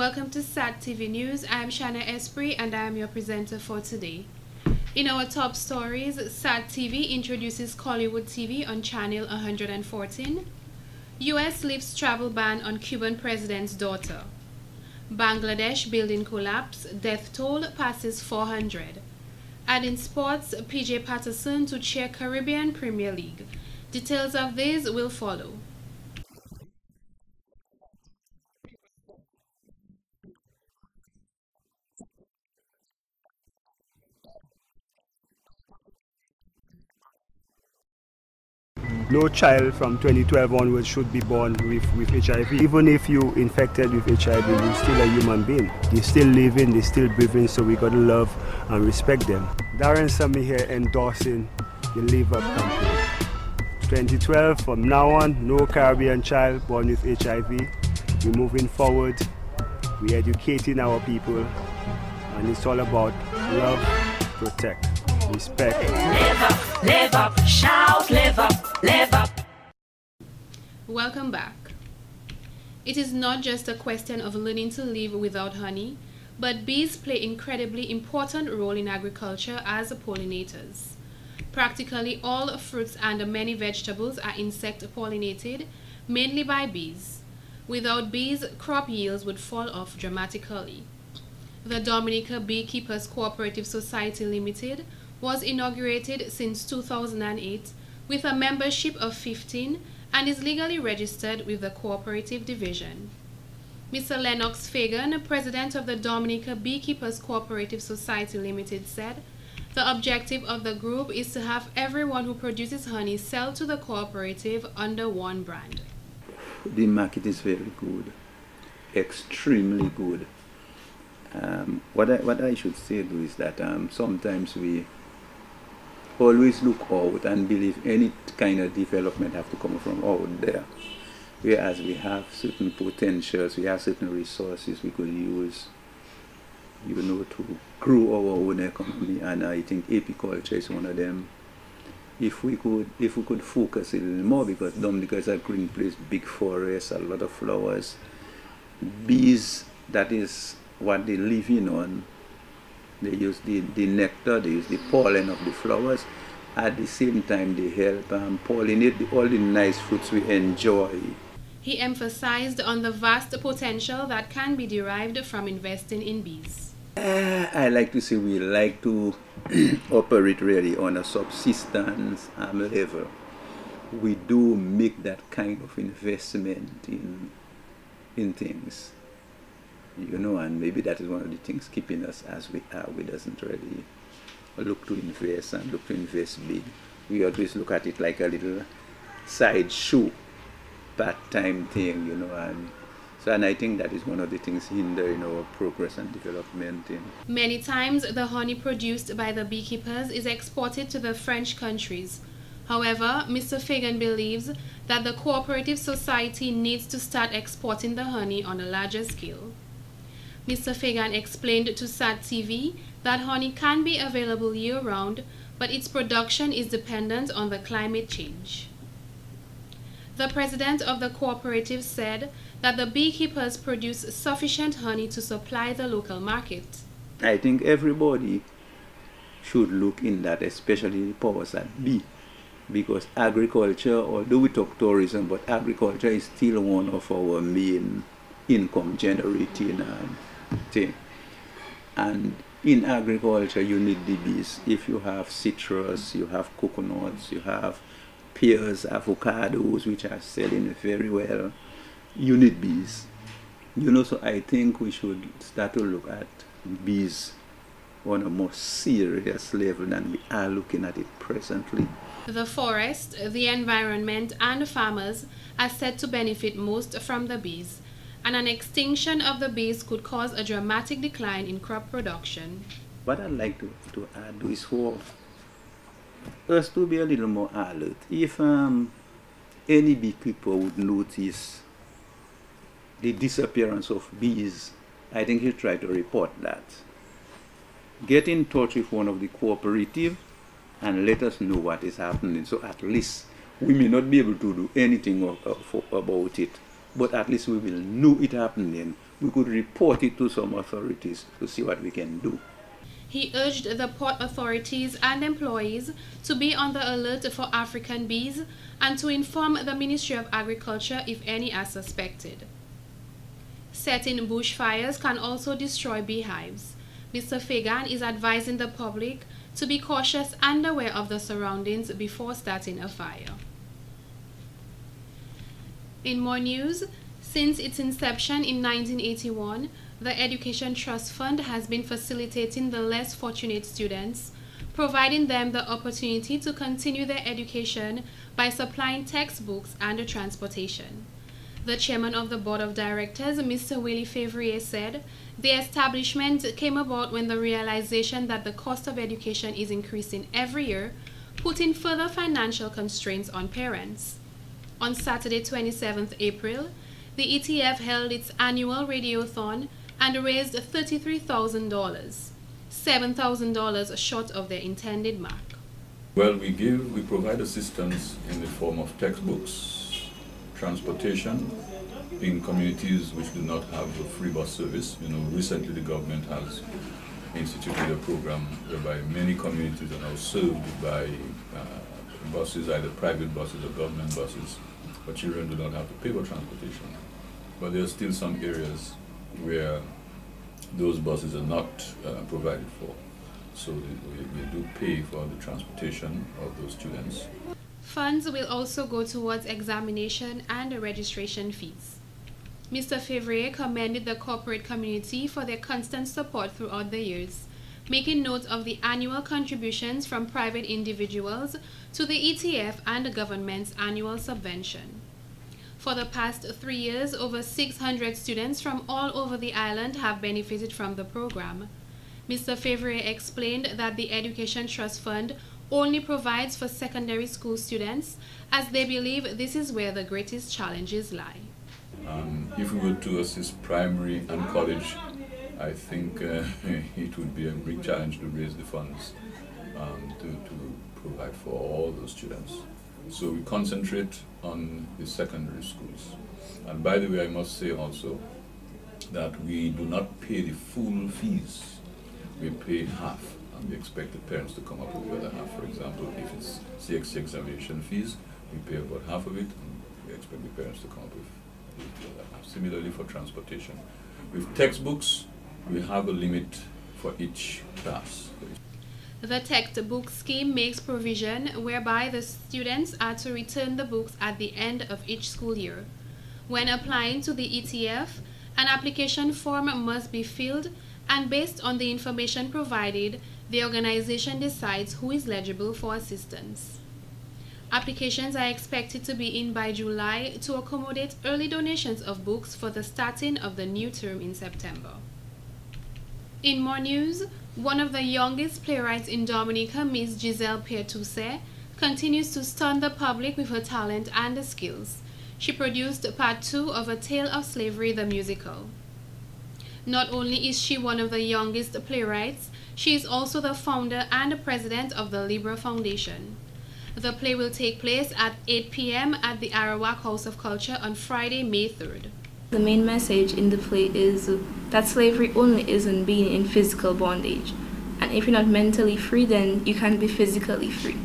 Welcome to SAT TV News. I'm Shana Esprit and I am your presenter for today. In our top stories, SAT TV introduces Collywood TV on channel 114. US lifts travel ban on Cuban president's daughter. Bangladesh building collapse, death toll passes 400. And in sports, PJ Patterson to chair Caribbean Premier League. Details of these will follow. No child from 2012 onwards should be born with HIV. Even if you infected with HIV, you're still a human being. They're still living, they're still breathing, so we gotta love and respect them. Darren Sammy here endorsing the Live Up campaign. 2012, from now on, no Caribbean child born with HIV. We're moving forward, we're educating our people, and it's all about love, protect, respect. Live up, shout, live up, live up. Welcome back. It is not just a question of learning to live without honey, but bees play an incredibly important role in agriculture as pollinators. Practically all fruits and many vegetables are insect pollinated, mainly by bees. Without bees, crop yields would fall off dramatically. The Dominica Beekeepers Cooperative Society Limited was inaugurated since 2008 with a membership of 15 and is legally registered with the Cooperative Division. Mr. Lennox Fagan, president of the Dominica Beekeepers Cooperative Society Limited, said the objective of the group is to have everyone who produces honey sell to the cooperative under one brand. The market is very good, extremely good. What I should say though is that sometimes we always look out and believe any kind of development have to come from out there. Whereas we have certain potentials, we have certain resources we could use, to grow our own economy, and I think apiculture is one of them. If we could focus a little more, because Dominica is a green place, big forest, a lot of flowers. Bees, that is what they live in on. They use the nectar, they use the pollen of the flowers. At the same time, they help pollinate all the nice fruits we enjoy. He emphasized on the vast potential that can be derived from investing in bees. I like to say we like to operate really on a subsistence level. We do make that kind of investment in things. And maybe that is one of the things keeping us as we are. We doesn't really look to invest big. We always look at it like a little side show, part-time thing, and I think that is one of the things hindering our progress and development. Many times the honey produced by the beekeepers is exported to the French countries. However, Mr. Fagan believes that the cooperative society needs to start exporting the honey on a larger scale. Mr. Fagan explained to SAT TV that honey can be available year-round, but its production is dependent on the climate change. The president of the cooperative said that the beekeepers produce sufficient honey to supply the local market. I think everybody should look in that, especially the powers that be, because agriculture, although we talk tourism, but agriculture is still one of our main income generating thing. And in agriculture, you need the bees. If you have citrus, you have coconuts, you have pears, avocados, which are selling very well, you need bees. So I think we should start to look at bees on a more serious level than we are looking at it presently. The forest, the environment, and farmers are said to benefit most from the bees, and an extinction of the bees could cause a dramatic decline in crop production. What I'd like to add is for us to be a little more alert. If any beekeeper would notice the disappearance of bees, I think you try to report that. Get in touch with one of the cooperative and let us know what is happening. So at least we may not be able to do anything about it, but at least we will know it happening. we could report it to some authorities to see what we can do. He urged the port authorities and employees to be on the alert for African bees and to inform the Ministry of Agriculture if any are suspected. Setting bushfires can also destroy beehives. Mr. Fagan is advising the public to be cautious and aware of the surroundings before starting a fire. In more news, since its inception in 1981, the Education Trust Fund has been facilitating the less fortunate students, providing them the opportunity to continue their education by supplying textbooks and transportation. The chairman of the board of directors, Mr. Willie Favrier, said the establishment came about when the realization that the cost of education is increasing every year, putting further financial constraints on parents. On Saturday, 27th April, the ETF held its annual radiothon and raised $33,000, $7,000 short of their intended mark. Well, we provide assistance in the form of textbooks, transportation in communities which do not have a free bus service. Recently the government has instituted a program whereby many communities are now served by buses, either private buses or government buses, but children do not have to pay for transportation. But there are still some areas where those buses are not provided for. So we do pay for the transportation of those students. Funds will also go towards examination and registration fees. Mr. Favrier commended the corporate community for their constant support throughout the years, making note of the annual contributions from private individuals to the ETF and the government's annual subvention. For the past 3 years, over 600 students from all over the island have benefited from the program. Mr. Favrier explained that the Education Trust Fund only provides for secondary school students, as they believe this is where the greatest challenges lie. If we were to assist primary and college, I think it would be a big challenge to raise the funds to provide for all those students. So we concentrate on the secondary schools. And by the way, I must say also that we do not pay the full fees. We pay half, and we expect the parents to come up with the other half. For example, if it's CXC examination fees, we pay about half of it, and we expect the parents to come up with the other half. Similarly for transportation. With textbooks, we have a limit for each class. The textbook scheme makes provision whereby the students are to return the books at the end of each school year. When applying to the ETF, an application form must be filled, and based on the information provided, the organization decides who is eligible for assistance. Applications are expected to be in by July to accommodate early donations of books for the starting of the new term in September. In more news, one of the youngest playwrights in Dominica, Miss Giselle Pierre-Toussaint, continues to stun the public with her talent and skills. She produced part 2 of A Tale of Slavery the Musical. Not only is she one of the youngest playwrights, she is also the founder and president of the Libra Foundation. The play will take place at 8 p.m. at the Arawak House of Culture on Friday, May 3rd. The main message in the play is that slavery only isn't being in physical bondage, and if you're not mentally free, then you can't be physically free.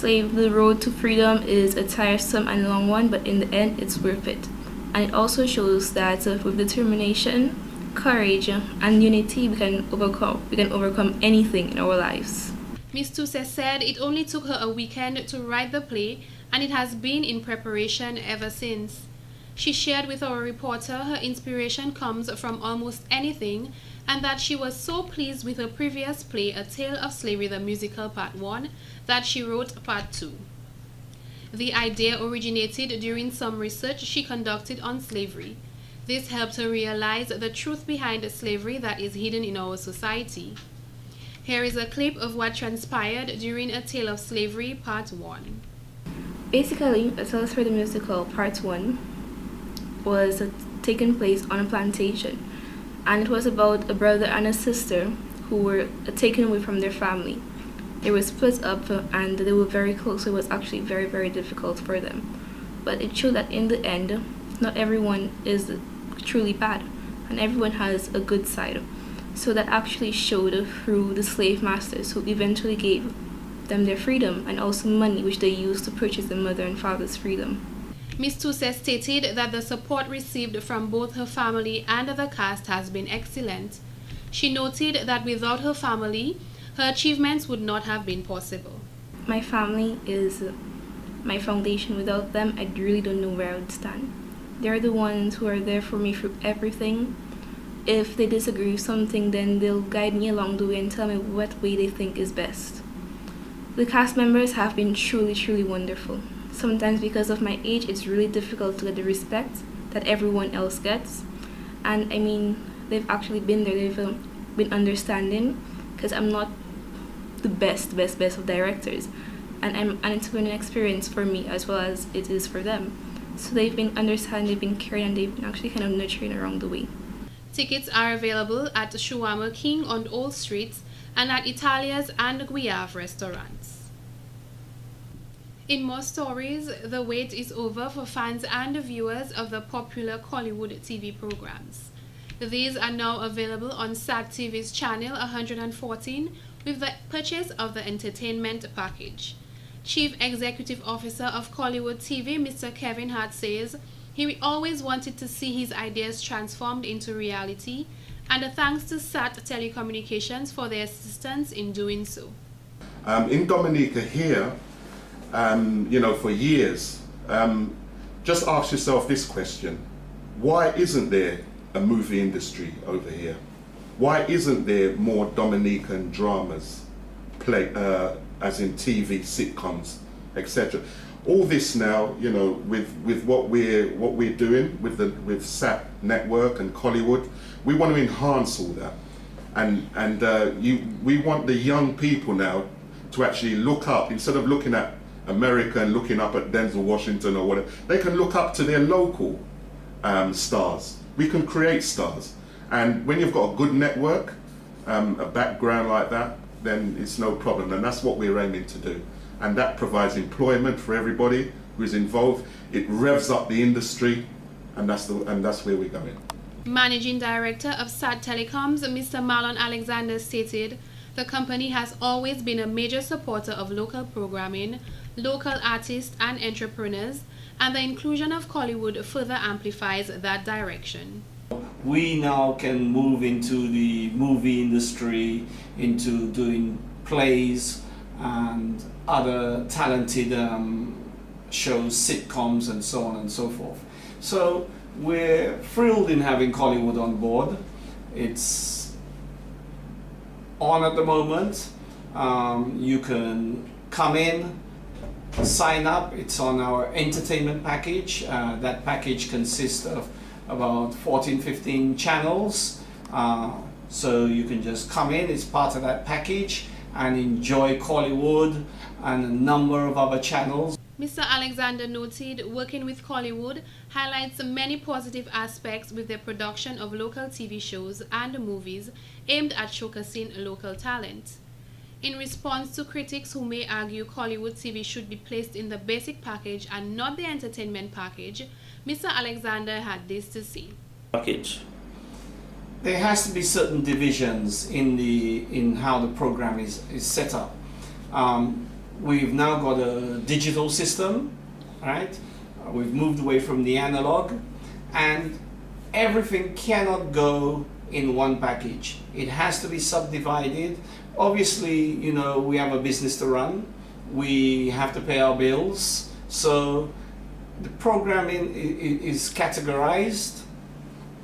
The road to freedom is a tiresome and long one, but in the end, it's worth it. And it also shows that with determination, courage, and unity, we can overcome anything in our lives. Ms. Toussaint said it only took her a weekend to write the play, and it has been in preparation ever since. She shared with our reporter her inspiration comes from almost anything, and that she was so pleased with her previous play, A Tale of Slavery the Musical Part 1, that she wrote Part 2. The idea originated during some research she conducted on slavery. This helped her realize the truth behind slavery that is hidden in our society. Here is a clip of what transpired during A Tale of Slavery Part 1. Basically, A Tale of Slavery the Musical Part 1 was taking place on a plantation, and it was about a brother and a sister who were taken away from their family. They were split up and they were very close, so it was actually very, very difficult for them. But it showed that in the end, not everyone is truly bad, and everyone has a good side. So that actually showed through the slave masters who eventually gave them their freedom and also money which they used to purchase their mother and father's freedom. Ms. Tuse stated that the support received from both her family and the cast has been excellent. She noted that without her family, her achievements would not have been possible. My family is my foundation. Without them, I really don't know where I would stand. They're the ones who are there for me through everything. If they disagree with something, then they'll guide me along the way and tell me what way they think is best. The cast members have been truly, truly wonderful. Sometimes because of my age, it's really difficult to get the respect that everyone else gets. And I mean, they've actually been there, they've been understanding, because I'm not the best of directors. And it's been an experience for me as well as it is for them. So they've been understanding, they've been caring, and they've been actually kind of nurturing along the way. Tickets are available at Shawarma King on Old Street and at Italia's and Guiave restaurants. In more stories, the wait is over for fans and viewers of the popular Kollywood TV programs. These are now available on SAT TV's channel 114 with the purchase of the entertainment package. Chief Executive Officer of Kollywood TV, Mr. Kevin Hart, says he always wanted to see his ideas transformed into reality, and thanks to SAT Telecommunications for their assistance in doing so. In Dominica here, for years, just ask yourself this question: why isn't there a movie industry over here? Why isn't there more Dominican dramas, as in TV, sitcoms, etc.? All this now, with what we're doing with SAT Network and Kollywood, we want to enhance all that, and we want the young people now to actually look up, instead of looking at America and looking up at Denzel Washington or whatever. They can look up to their local stars. We can create stars, and when you've got a good network, a background like that, then it's no problem, and that's what we're aiming to do. And that provides employment for everybody who's involved. It revs up the industry, and that's where we're going. Managing Director of SAT Telecoms, Mr. Marlon Alexander, stated the company has always been a major supporter of local programming, local artists and entrepreneurs, and the inclusion of Kollywood further amplifies that direction. We now can move into the movie industry, into doing plays and other talented shows, sitcoms and so on and so forth. So we're thrilled in having Kollywood on board. It's on at the moment. You can come in, sign up. It's on our entertainment package. That package consists of about 14-15 channels. So you can just come in, it's part of that package, and enjoy Kollywood and a number of other channels. Mr. Alexander noted working with Kollywood highlights many positive aspects with their production of local TV shows and movies aimed at showcasing local talent. In response to critics who may argue Kollywood TV should be placed in the basic package and not the entertainment package, Mr. Alexander had this to say. Package. There has to be certain divisions in how the program is set up. We've now got a digital system, right? We've moved away from the analog, and everything cannot go in one package. It has to be subdivided. Obviously, we have a business to run. We have to pay our bills. So the programming is categorized,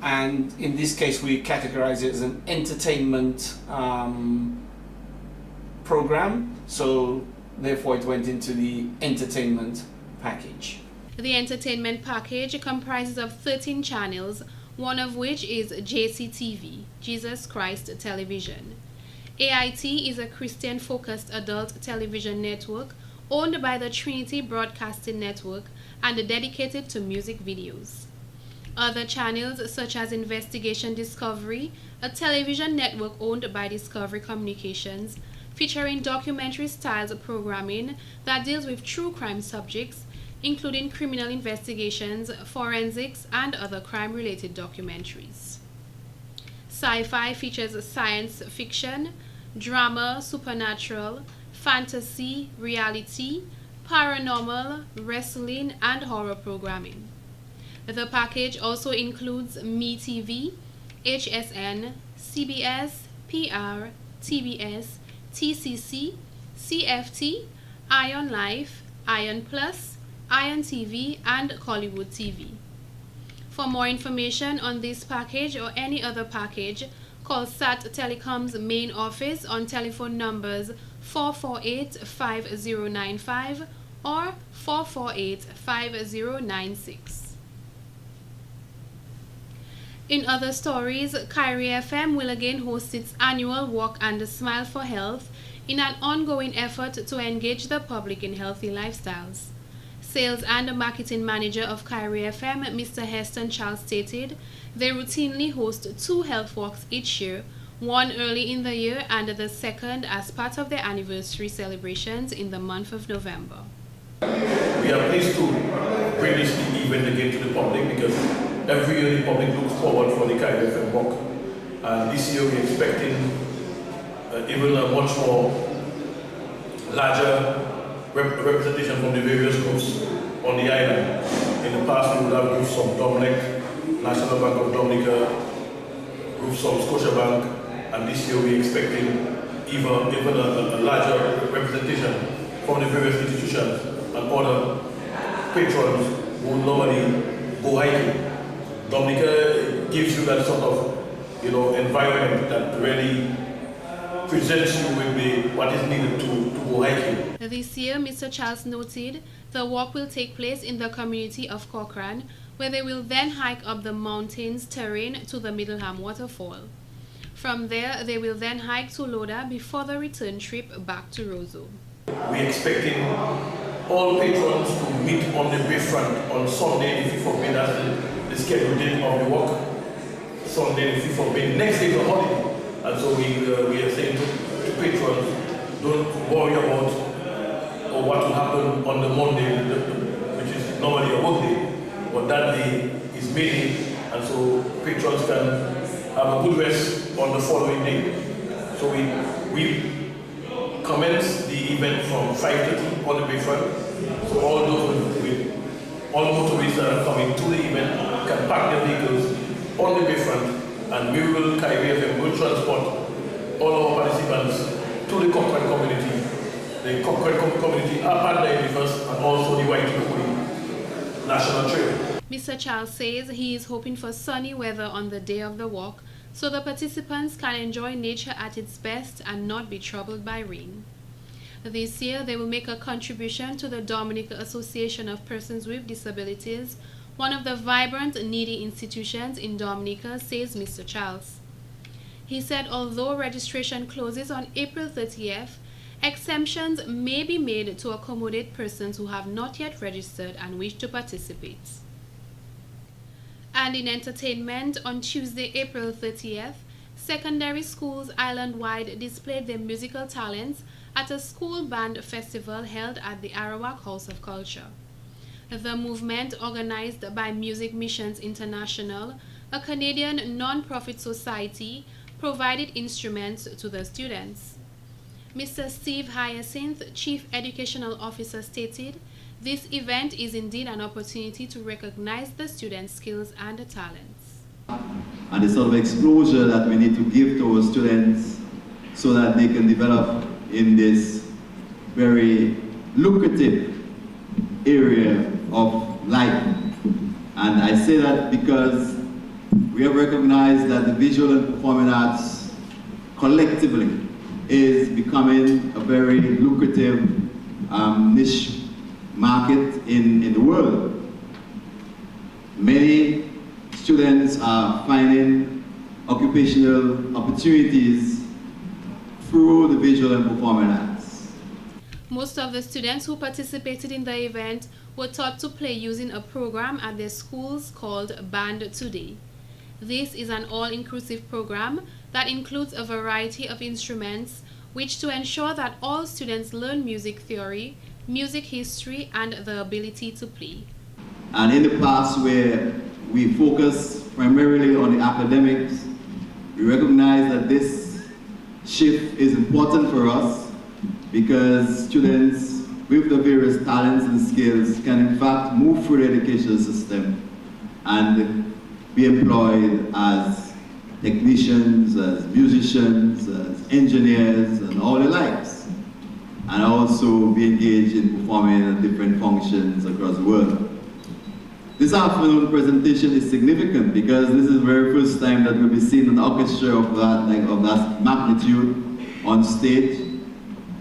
and in this case we categorize it as an entertainment program. So therefore it went into the entertainment package. The entertainment package comprises of 13 channels, one of which is JCTV, Jesus Christ Television. AIT is a Christian-focused adult television network owned by the Trinity Broadcasting Network and dedicated to music videos. Other channels such as Investigation Discovery, a television network owned by Discovery Communications, featuring documentary-style programming that deals with true crime subjects, including criminal investigations, forensics, and other crime-related documentaries. Sci-fi features science fiction, drama, supernatural, fantasy, reality, paranormal, wrestling, and horror programming. The package also includes MeTV, HSN, CBS, PR, TBS, TCC, CFT, Ion Life, Ion Plus, Ion TV, and Hollywood TV. For more information on this package or any other package, call SAT Telecom's main office on telephone numbers 448-5095 or 448-5096. In other stories, Kyrie FM will again host its annual Walk and Smile for Health in an ongoing effort to engage the public in healthy lifestyles. Sales and marketing manager of Kyrie FM, Mr. Heston Charles, stated they routinely host 2 health walks each year, one early in the year and the second as part of their anniversary celebrations in the month of November. We are pleased to bring this event again to the public because every year the public looks forward for the Kyrie FM walk. And this year we're expecting even a much more larger representation from the various groups on the island. In the past we would have groups from Dominic, National Bank of Dominica, groups from Scotiabank, and this year we're expecting even a larger representation from the various institutions and other patrons who normally go hiking. Dominica gives you that sort of, environment that really presents you with what is needed to go hiking. This year, Mr. Charles noted the walk will take place in the community of Cochrane, where they will then hike up the mountains terrain to the Middleham waterfall. From there, they will then hike to Loda before the return trip back to Roseau. We're expecting all patrons to meet on the bayfront on Sunday, the 5th of May. That's the scheduled date of the walk. Sunday, the 5th of May. Next day is a holiday. And so we are saying to patrons, don't worry about what will happen on the Monday, which is normally a work day, but that day is May Day, and so patrons can have a good rest on the following day. So we commence the event from 5:30 on the bayfront. So all those with all motorists that are coming to the event can park their vehicles on the bayfront, and we will Kyrie FM will transport all our participants to the Cochrane community. The Cochrane community are partnering with us, and also the Waikiki National Trail. Mr. Charles says he is hoping for sunny weather on the day of the walk, so the participants can enjoy nature at its best and not be troubled by rain. This year, they will make a contribution to the Dominica Association of Persons with Disabilities, one of the vibrant, needy institutions in Dominica, says Mr. Charles. He said although registration closes on April 30th, exemptions may be made to accommodate persons who have not yet registered and wish to participate. And in entertainment, on Tuesday, April 30th, secondary schools island-wide displayed their musical talents at a school band festival held at the Arawak House of Culture. The movement, organized by Music Missions International, a Canadian non-profit society, provided instruments to the students. Mr. Steve Hyacinth, Chief Educational Officer, stated, "This event is indeed an opportunity to recognize the students' skills and talents." And the sort of exposure that we need to give to our students so that they can develop in this very lucrative area of life. And I say that because we have recognized that the visual and performing arts collectively is becoming a very lucrative niche market in the world. Many students are finding occupational opportunities through the visual and performing arts. Most of the students who participated in the event were taught to play using a program at their schools called Band Today. This is an all-inclusive program that includes a variety of instruments, which to ensure that all students learn music theory, music history, and the ability to play. And in the past, where we focus primarily on the academics, We recognize that this shift is important for us because students with the various talents and skills can in fact move through the educational system and be employed as technicians, as musicians, as engineers, and all the likes, and also be engaged in performing at different functions across the world. This afternoon presentation is significant because this is the very first time that we'll be seeing an orchestra of that magnitude on stage,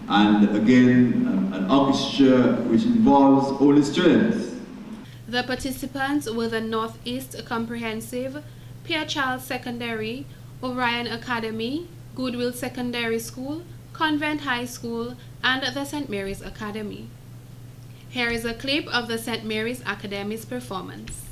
and again, an orchestra which involves only students. The participants were the Northeast Comprehensive, Pierre Charles Secondary, Orion Academy, Goodwill Secondary School, Convent High School, and the St. Mary's Academy. Here is a clip of the St. Mary's Academy's performance.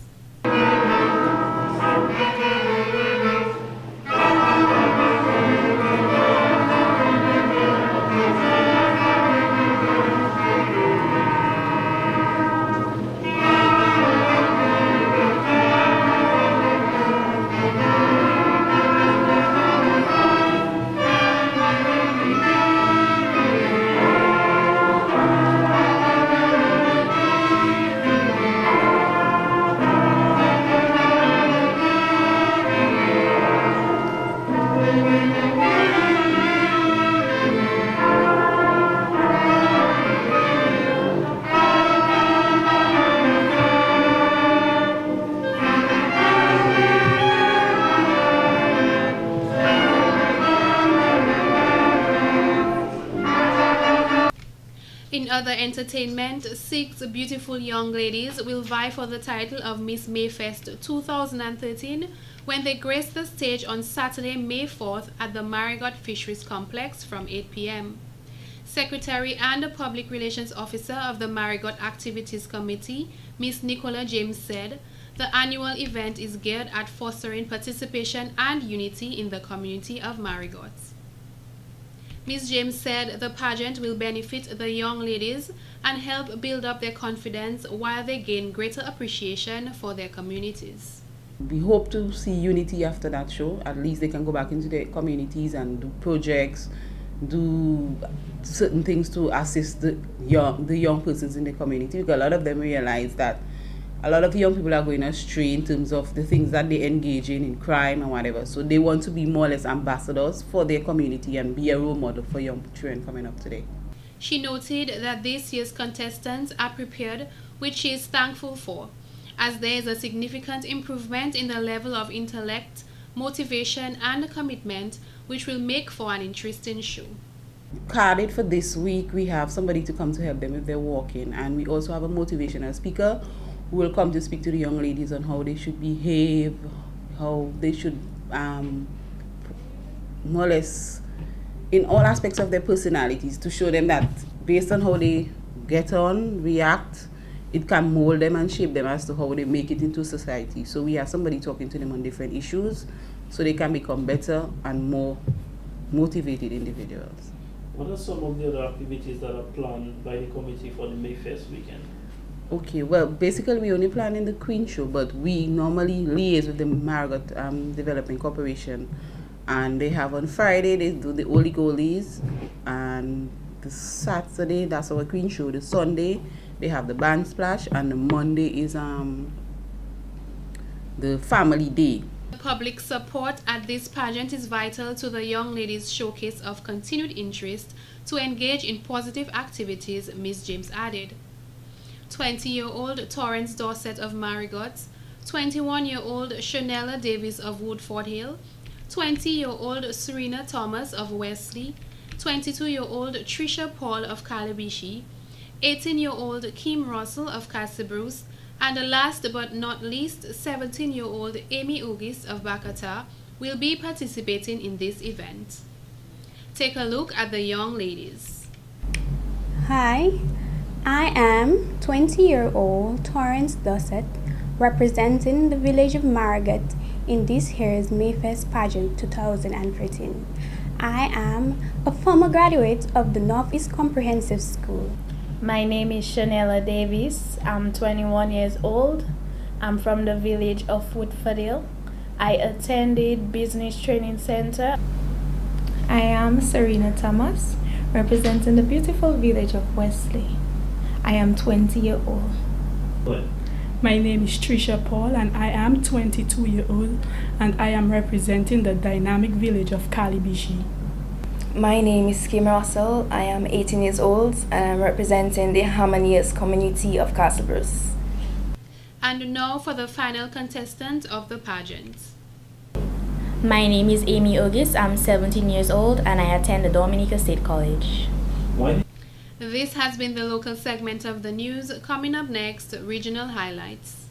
In other entertainment, 6 beautiful young ladies will vie for the title of Miss Mayfest 2013 when they grace the stage on Saturday, May 4th at the Marigot Fisheries Complex from 8 p.m. Secretary and Public Relations Officer of the Marigot Activities Committee, Miss Nicola James said, the annual event is geared at fostering participation and unity in the community of Marigot. Ms. James said the pageant will benefit the young ladies and help build up their confidence while they gain greater appreciation for their communities. We hope to see unity after that show. At least they can go back into their communities and do projects, do certain things to assist the young persons in the community, because a lot of them realize that a lot of young people are going astray in terms of the things that they engage in crime and whatever. So they want to be more or less ambassadors for their community and be a role model for young children coming up today. She noted that this year's contestants are prepared, which she is thankful for, as there is a significant improvement in the level of intellect, motivation, and commitment, which will make for an interesting show. Carded for this week, we have somebody to come to help them if they're walking, and we also have a motivational speaker who will come to speak to the young ladies on how they should behave, how they should more or less in all aspects of their personalities, to show them that based on how they get on, react, it can mold them and shape them as to how they make it into society. So we have somebody talking to them on different issues so they can become better and more motivated individuals. What are some of the other activities that are planned by the committee for the Mayfest weekend? Okay, well, basically we only plan in the Queen Show, but we normally liaise with the Marigot Development Corporation, and they have on Friday they do the Oli Golies, and the Saturday that's our Queen Show. The Sunday they have the Band Splash, and the Monday is the Family Day. Public support at this pageant is vital to the young ladies' showcase of continued interest to engage in positive activities, Ms. James added. 20-year-old Torrance Dorset of Marigot, 21-year-old Chanella Davis of Woodford Hill, 20-year-old Serena Thomas of Wesley, 22-year-old Trisha Paul of Calabishi, 18-year-old Kim Russell of Casabruce, and last but not least, 17-year-old Amy Ugis of Bakata will be participating in this event. Take a look at the young ladies. Hi, I am 20-year-old Torrance Dorset, representing the village of Marigot in this year's Mayfest pageant 2013. I am a former graduate of the Northeast Comprehensive School. My name is Chanella Davis. I'm 21 years old. I'm from the village of Woodford Hill. I attended Business Training Center. I am Serena Thomas, representing the beautiful village of Wesley. I am 20 years old. My name is Trisha Paul and I am 22 years old and I am representing the dynamic village of Kalibishi. My name is Kim Russell. I am 18 years old and I am representing the Harmonious community of Castlebrus. And now for the final contestant of the pageant. My name is Amy August. I'm 17 years old and I attend the Dominica State College. This has been the local segment of the news. Coming up next, regional highlights.